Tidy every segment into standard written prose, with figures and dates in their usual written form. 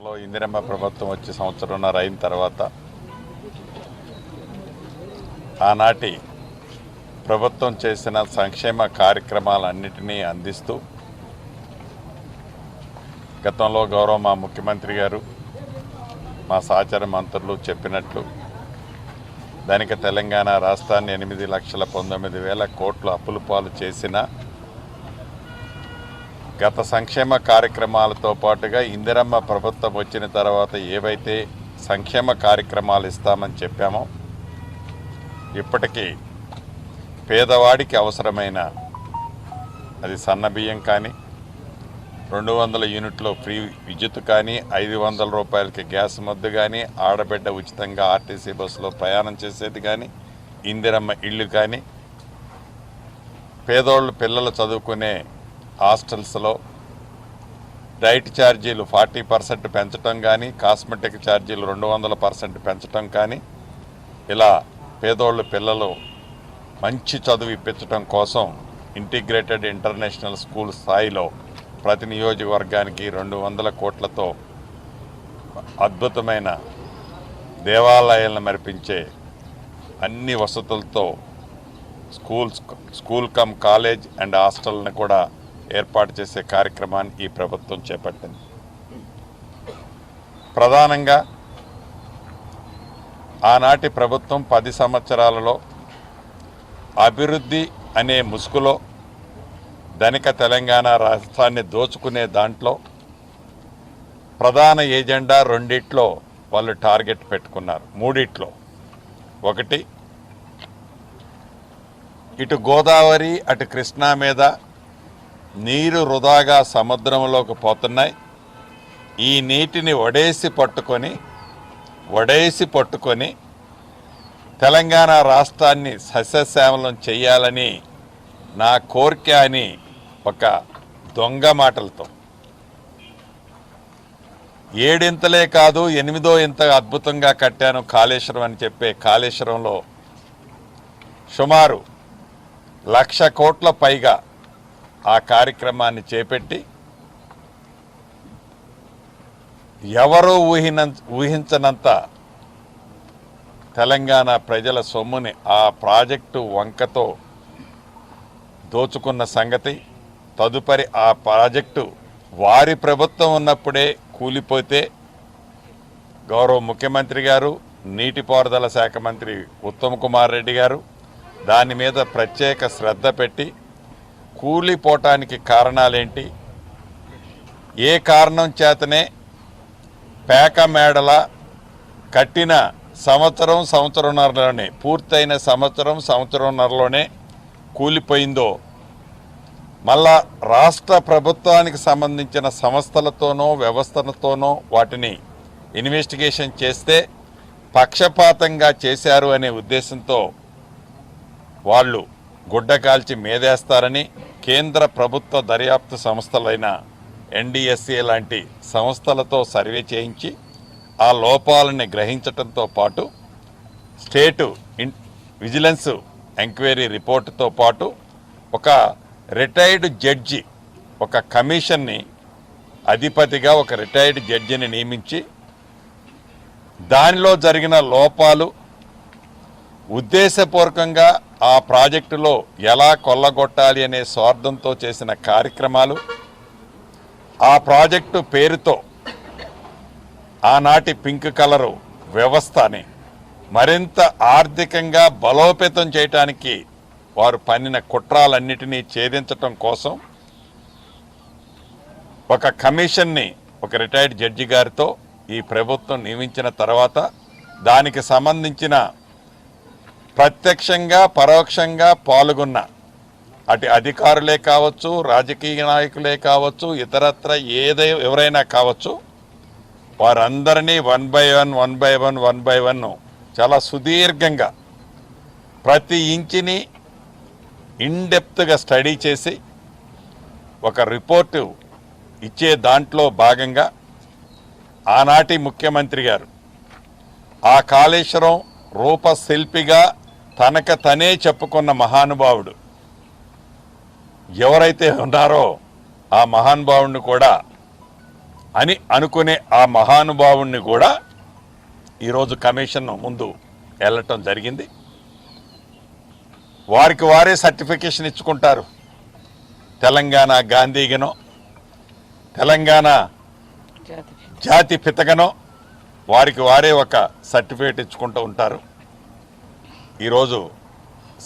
రాష్ట్రంలో ఇందిరమ్మ ప్రభుత్వం వచ్చి సంవత్సరంన్నర అయిన తర్వాత ఆనాటి ప్రభుత్వం చేసిన సంక్షేమ కార్యక్రమాలన్నిటినీ అందిస్తూ గతంలో గౌరవ మా ముఖ్యమంత్రి గారు మా సహచర మంత్రులు చెప్పినట్లు దానికి తెలంగాణ రాష్ట్రాన్ని 8,19,000 కోట్ల అప్పుల పాలు చేసిన గత సంక్షేమ కార్యక్రమాలతో పాటుగా ఇందిరమ్మ ప్రభుత్వం వచ్చిన తర్వాత ఏవైతే సంక్షేమ కార్యక్రమాలు ఇస్తామని చెప్పామో ఇప్పటికీ పేదవాడికి అవసరమైన అది సన్నబియ్యం కానీ 200 యూనిట్లు ఫ్రీ విద్యుత్ కానీ 500 రూపాయలకి గ్యాస్ మొద్దు కానీ ఆడబిడ్డ ఉచితంగా ఆర్టీసీ బస్సులో ప్రయాణం చేసేది కానీ ఇందిరమ్మ ఇళ్ళు కానీ పేదోళ్ళు పిల్లలు చదువుకునే హాస్టల్స్లో డైట్ ఛార్జీలు 40% పెంచడం కానీ కాస్మెటిక్ ఛార్జీలు 200% పెంచడం కానీ ఇలా పేదోళ్ళు పిల్లలు మంచి చదువు ఇప్పించడం కోసం ఇంటిగ్రేటెడ్ ఇంటర్నేషనల్ స్కూల్ స్థాయిలో ప్రతి నియోజకవర్గానికి 200 కోట్లతో అద్భుతమైన దేవాలయాలను మరిపించే అన్ని వసతులతో స్కూల్ కమ్ కాలేజ్ అండ్ హాస్టల్ని కూడా ఏర్పాటు చేసే కార్యక్రమాన్ని ఈ ప్రభుత్వం చేపట్టింది. ప్రధానంగా ఆనాటి ప్రభుత్వం 10 సంవత్సరాలలో అభివృద్ధి అనే ముసుగులో ధనిక తెలంగాణ రాష్ట్రాన్ని దోచుకునే దాంట్లో ప్రధాన ఏజెండా రెండిట్లో వాళ్ళు టార్గెట్ పెట్టుకున్నారు. మూడిట్లో ఒకటి ఇటు గోదావరి అటు కృష్ణా మీద నీరు వృధాగా సముద్రంలోకి పోతున్నాయి. ఈ నీటిని వడేసి పట్టుకొని తెలంగాణ రాష్ట్రాన్ని సస్యశ్యామలం చేయాలని నా కోరిక అని ఒక దొంగ మాటలతో 7 కాదు 8వ ఇంత అద్భుతంగా కట్టాను కాళేశ్వరం అని చెప్పే కాళేశ్వరంలో సుమారు 1,00,000 కోట్ల పైగా ఆ కార్యక్రమాన్ని చేపట్టి ఎవరూ ఊహించనంత తెలంగాణ ప్రజల సొమ్ముని ఆ ప్రాజెక్టు వంకతో దోచుకున్న సంగతి, తదుపరి ఆ ప్రాజెక్టు వారి ప్రభుత్వం ఉన్నప్పుడే కూలిపోతే గౌరవ ముఖ్యమంత్రి గారు నీటిపారుదల శాఖ మంత్రి ఉత్తమ్ కుమార్ రెడ్డి గారు దాని మీద ప్రత్యేక శ్రద్ధ పెట్టి కూలిపోవటానికి కారణాలేంటి, ఏ కారణం చేతనే పేక మేడల కట్టిన సంవత్సరంన్నరలోనే పూర్తయిన సంవత్సరంన్నరలోనే కూలిపోయిందో, మళ్ళా రాష్ట్ర ప్రభుత్వానికి సంబంధించిన సంస్థలతోనో వ్యవస్థలతోనో వాటిని ఇన్వెస్టిగేషన్ చేస్తే పక్షపాతంగా చేశారు అనే ఉద్దేశంతో వాళ్ళు గుడ్డ కాల్చి మేదేస్తారని కేంద్ర ప్రభుత్వ దర్యాప్తు సంస్థలైన NDSA లాంటి సంస్థలతో సర్వే చేయించి ఆ లోపాలని గ్రహించడంతో పాటు స్టేటు విజిలెన్స్ ఎంక్వైరీ రిపోర్టుతో పాటు ఒక రిటైర్డ్ జడ్జి ఒక కమిషన్ని అధిపతిగా ఒక రిటైర్డ్ జడ్జిని నియమించి దానిలో జరిగిన లోపాలు ఉద్దేశపూర్వకంగా ఆ ప్రాజెక్టులో ఎలా కొల్లగొట్టాలి అనే స్వార్థంతో చేసిన కార్యక్రమాలు, ఆ ప్రాజెక్టు పేరుతో ఆనాటి పింక్ కలరు వ్యవస్థని మరింత ఆర్థికంగా బలోపేతం చేయడానికి వారు పన్నిన కుట్రాలన్నిటినీ ఛేదించటం కోసం ఒక కమిషన్ని ఒక రిటైర్డ్ జడ్జి గారితో ఈ ప్రభుత్వం నియమించిన తర్వాత దానికి సంబంధించిన ప్రత్యక్షంగా పరోక్షంగా పాల్గొన్న అటు అధికారులే కావచ్చు, రాజకీయ నాయకులే కావచ్చు, ఇతరత్ర ఎవరైనా కావచ్చు, వారందరినీ వన్ బై వన్ చాలా సుదీర్ఘంగా ప్రతి ఇంచిని ఇన్డెప్త్గా స్టడీ చేసి ఒక రిపోర్టు ఇచ్చే దాంట్లో భాగంగా ఆనాటి ముఖ్యమంత్రి గారు ఆ కాళేశ్వరం రూపశిల్పిగా తనే చెప్పుకున్న మహానుభావుడు ఎవరైతే ఉన్నారో ఆ మహానుభావుడిని కూడా అని అనుకునే ఆ మహానుభావుణ్ణి కూడా ఈరోజు కమిషన్ ముందు వెళ్ళటం జరిగింది. వారికి వారే సర్టిఫికేషన్ ఇచ్చుకుంటారు. తెలంగాణ గాంధీగనో తెలంగాణ జాతి పితగనో వారికి వారే ఒక సర్టిఫికేట్ ఇచ్చుకుంటూ ఉంటారు. ఈరోజు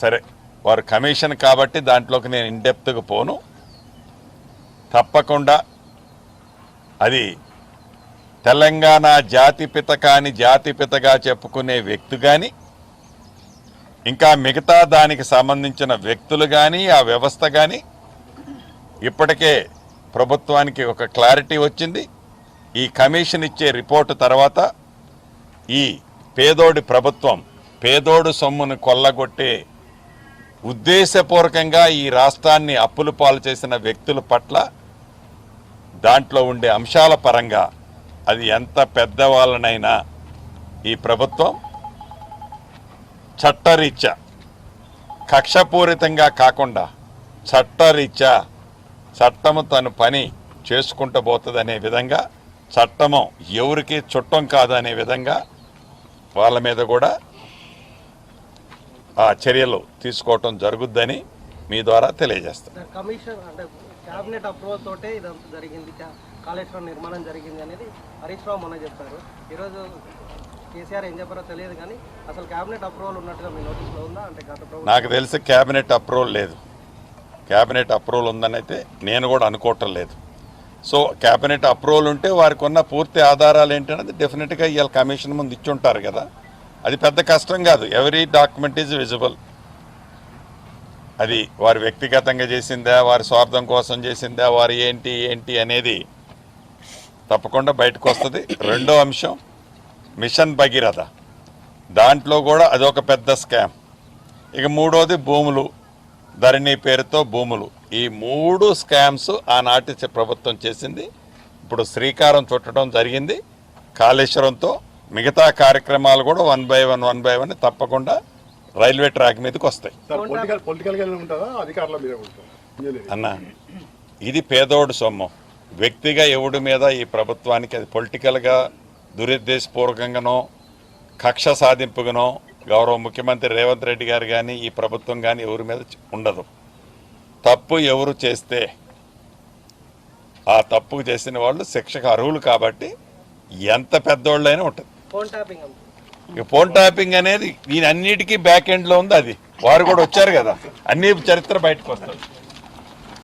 సరే వారు కమిషన్ కాబట్టి దాంట్లోకి నేను ఇన్డెప్త్గా పోను. తప్పకుండా అది తెలంగాణ జాతిపిత కాని జాతిపితగా చెప్పుకునే వ్యక్తి కానీ ఇంకా మిగతా దానికి సంబంధించిన వ్యక్తులు కానీ ఆ వ్యవస్థ కానీ ఇప్పటికే ప్రభుత్వానికి ఒక క్లారిటీ వచ్చింది. ఈ కమిషన్ ఇచ్చే రిపోర్టు తర్వాత ఈ పేదోడి ప్రభుత్వం పేదోడు సొమ్మును కొల్లగొట్టే ఉద్దేశపూర్వకంగా ఈ రాష్ట్రాన్ని అప్పులు పాలు చేసిన వ్యక్తుల పట్ల దాంట్లో ఉండే అంశాల పరంగా అది ఎంత పెద్దవాళ్ళనైనా ఈ ప్రభుత్వం చట్టరీత్యా కక్షపూరితంగా కాకుండా చట్టరీత్యా చట్టము తన పని చేసుకుంటూ పోతుందనే విధంగా చట్టము ఎవరికి చుట్టం కాదనే విధంగా వాళ్ళ మీద కూడా ఆ చర్యలు తీసుకోవటం జరుగుద్దని మీ ద్వారా తెలియజేస్తాను. కమిషన్ అంటే క్యాబినెట్ అప్రూవల్ తోటే ఇదంతా జరిగింది, కాళేశ్వరం నిర్మాణం జరిగింది అనేది హరీష్ రావు మొన్న చెప్పారు. ఈరోజు కేసీఆర్ ఏం చెప్పారో తెలియదు, కానీ అసలు క్యాబినెట్ అప్రూవల్ ఉన్నట్టుగా మీ నోటీస్లో ఉందా? అంటే గత ప్రభుత్వం నాకు తెలిసి క్యాబినెట్ అప్రూవల్ లేదు. క్యాబినెట్ అప్రూవల్ ఉందని అయితే నేను కూడా అనుకోవటం లేదు. సో క్యాబినెట్ అప్రూవల్ ఉంటే వారికి ఉన్న పూర్తి ఆధారాలు ఏంటనేది డెఫినెట్గా ఇవాళ కమిషన్ ముందు ఇచ్చి ఉంటారు కదా. అది పెద్ద కష్టం కాదు. Every document is visible. అది వారు వ్యక్తిగతంగా చేసిందా, వారి స్వార్థం కోసం చేసిందా, వారు ఏంటి అనేది తప్పకుండా బయటకు వస్తుంది. రెండో అంశం మిషన్ భగీరథ, దాంట్లో కూడా అదొక పెద్ద స్కామ్. ఇక మూడోది భూములు, ధరణి పేరుతో భూములు. ఈ 3 స్కామ్స్ ఆనాటి ప్రభుత్వం చేసింది. ఇప్పుడు శ్రీకారం చుట్టడం జరిగింది కాళేశ్వరంతో. మిగతా కార్యక్రమాలు కూడా వన్ బై వన్ తప్పకుండా రైల్వే ట్రాక్ మీదకి వస్తాయి. అన్న, ఇది పేదోడు సొమ్ము. వ్యక్తిగా ఎవడి మీద ఈ ప్రభుత్వానికి అది పొలిటికల్గా దురుద్దేశపూర్వకంగానో కక్ష సాధింపుగానో గౌరవ ముఖ్యమంత్రి రేవంత్ రెడ్డి గారు కానీ ఈ ప్రభుత్వం కానీ ఎవరి మీద ఉండదు. తప్పు ఎవరు చేస్తే ఆ తప్పు చేసిన వాళ్ళు శిక్షకు అర్హులు కాబట్టి ఎంత పెద్దోళ్ళైనా ఉంటుంది. ఫోన్ ట్యాపింగ్ అనేది దీని అన్నిటికీ బ్యాక్ ఎండ్లో ఉంది. అది వారు కూడా వచ్చారు కదా, అన్ని చరిత్ర బయటకు వస్తుంది.